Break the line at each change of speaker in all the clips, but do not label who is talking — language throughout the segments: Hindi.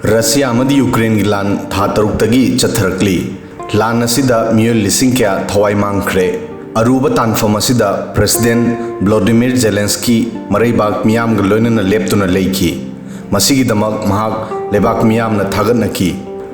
रशिया अमदी यूक्रेन की लान था तरुक्तगी चथरकली लान असिदा मियोल लिसिंग क्या थवाई मांगख्रे अरूबा तानफम असिदा प्रेसिडेंट व्लादिमीर जेलेंस्की मरैबाक मियामग लोइनना लेप्तुना लेखी मसिगिदमक महाक लेबाक मियामना थागतनकी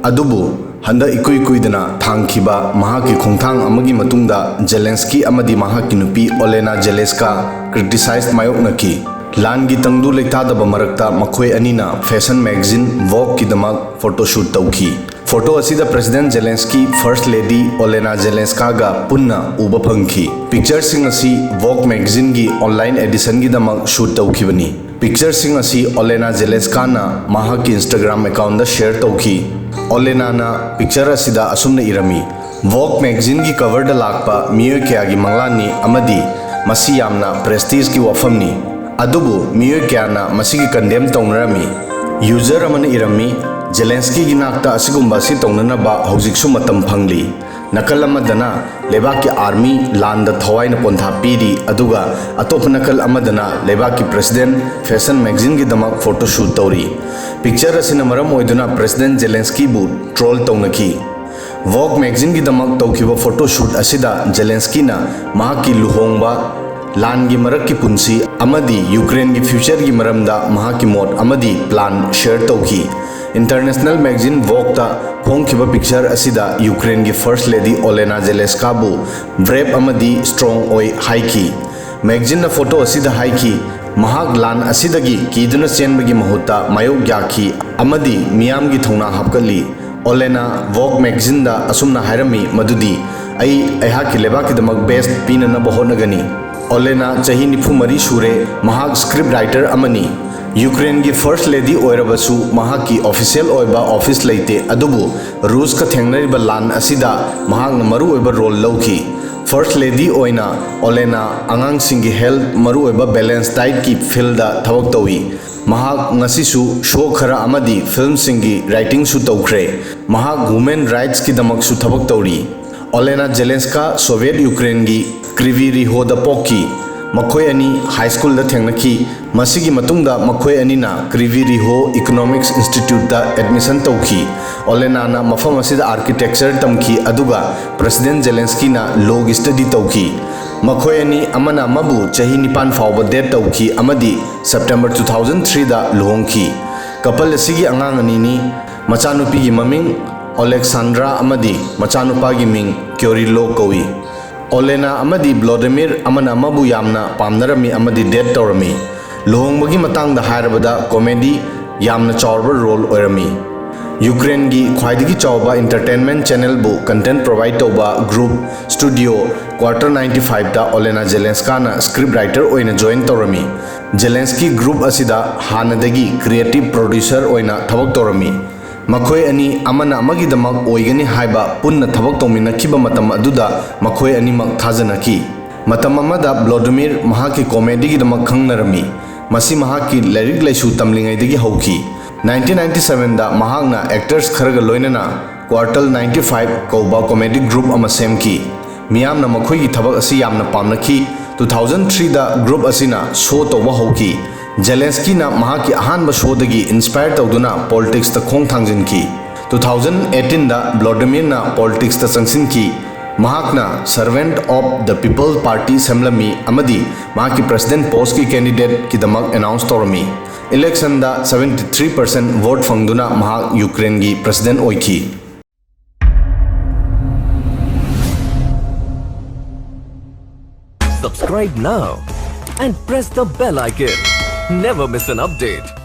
अदुबु हंदा इकुई कुइदना थांगखिबा महाकी खोंथांग अमगी मतुंगदा जेलेंस्की अमदी महाकी नुपी ओलेना जेलेस्का क्रिटिसाइज मायोकनकी लान की तंगदु लेतादब मरक्ता मखोय अनीना फैशन मैगजीन वॉग की दमक फोटोशूट तौखी फोटो असिदा president Zelensky first lady Olena जेलेंस्कागा पुन्ना उब फंखी पिक्चर सिंग असी वॉग मैगजीन की ऑनलाइन एडिशन की दमक शूट तौखिबनी पिक्चर सिंग असी ओलेना जेलेंस्काना महाकी इंस्टाग्राम अकाउंट दा शेयर तौखी ओलेनाना पिक्चर असिदा असुमना इरमी वॉग मैगजीन की कवर दा लाकपा मियोय क्यागी मंगलानी अमदी मसी यामना प्रेस्टीज की वफमनी अदुबु मियोय क्याना मसिगी कंडेम तौनरमी यूजर अमन इरमी जेलेंस्की की नाक्ता असिगुम्बा सि तौननबा हौजिकसु मतम फंगली नकल अमदना लेबाक की आर्मी लांद थवाइन पोंथा पीरी अदुगा अतोप नकल अमदना लेबाक की प्रेसिडेंट फैशन मैगजीन की दमक फोटोशूट तौरी पिक्चर असिना मरम ओइदुना प्रेसिडेंट जेलेंस्की बु ट्रोल तौनकी वॉग मैगजीन की दमक तौखिबा फोटोशूट असिदा जेलेंस्कीना महाकी लुहोंगबा लान की मरक की पुंसी अमदी यूक्रेन की फ्यूचर की मरमदा महाकी मोट अमदी प्लान शेयर तौखी इंटरनेशनल मैगजीन वॉगता फोंखिबा पिक्चर असिदा यूक्रेन की फर्स्ट लेडी ओलेना जेलेस्काबु ब्रेव अमदी स्ट्रॉन्ग ओय हाइकी मैगजीन फोटो असिदा हाइकी महाक लान असिदगी कीदुना चेनबगी महुत्ता मायोक याखी अमदी मियाम की थौना हापकली ओलेना वॉग मैगजीन दा असुमना हायरमी मदुदी अयहाकी लेबाकी दमक बेस्ट पीननब होनगनी ओलेना चही निफु मरी सूरे महाक स्क्रिप्ट राइटर अमनी यूक्रेन की फर्स्ट लेडी ओइरबसु महाकी ऑफिशियल ओइबा ऑफिस लेते अदुबु रूस का थेंगनरिबा लान असिदा महाकना मरु ओइबा रोल लौखी फर्स्ट लेडी ओइना ओलेना आंगांग सिंगी हेल्थ मरु ओइबा बैलेंस डाइट की फील्ड दा थबक तौई महाक ngasisu शो खरा अमदी फिल्म सिंगी राइटिंग सु तौख्रे महाक वुमेन राइट्स की दमक सु थबक तौरी ओलेना जेलेंस्का सोवियत यूक्रेन की क्रिवी रिहो दा पोकी मखोय अनी हाई स्कूल दा थेंगनकी मसिगी मतुंगदा मखोय अनीना क्रिवी रिहो इकोनॉमिक्स इंस्टीट्यूट दा एडमिशन तौखी ओलेनाना मफम असिदा आर्किटेक्चर तमखी अदुगा प्रेसिडेंट जेलेंस्कीना लॉ की स्टडी तौखी मखोय अनी अमना मबु चही निपान फावबा डेट तौखी अमदी सितंबर 2003 दा लुहोंखी कपल असिगी अंगांग अनीनी मचानुपी की ममिंग ओलेक्सांड्रा अमदी मचानुपा की मिंग क्योरिलो कौई ओलेना अमदी व्लादिमीर अमन अमबु यामना पामनरमी अमदी डेट तौरमी लुहोंगबगी मतांगदा हायरबदा कॉमेडी यामना चौरबा रोल ओइरमी यूक्रेन की ख्वाइदगी चौबा इंटरटेनमेंट चैनल बु कंटेंट प्रोवाइड तौबा ग्रुप स्टूडियो क्वार्टर 95 दा ओलेना जेलेंस्काना स्क्रिप्ट राइटर ओइना जॉइन तौरमी जेलेंस्की ग्रुप असिदा हानदगी क्रिएटिव प्रोड्यूसर ओइना थबक तौरमी मखोय अनी अमना अमगिदमक ओइगनी हाइबा पुन्न थबक तौमिनखिबा मतम अदुदा मखोय अनीमक थाजनकी मतम अमदा व्लादिमीर महाकी कॉमेडी की दमक खंगनरमी मसी महाकी लाइरिक लाइसु तमलिंगैदगी हौखी 1997 दा महाकना actors Kharag लोइनना quartile 95 कौबा comedy group अमा सेमकी मियामना मखोय की थबक असी यामना पामनखी 2003 दा ग्रुप असिना शो तौबा हौखी जेलेंस्की ना महाकी अहानबा शोदगी इंस्पायर तौदुना पॉलिटिक्स ता खोंग थांगजिनकी 2018 दा व्लादिमीर ना पॉलिटिक्स ता चंगसिनकी महाकना servant of the people party सेमलमी अमदी महाकी प्रेसिडेंट पोस्ट की कैंडिडेट की दमक अनाउंस तौरमी इलेक्शन दा 73% वोट फंगदुना महाक यूक्रेन की प्रेसिडेंट ओइखी
Subscribe now and press the bell icon. Never miss an update.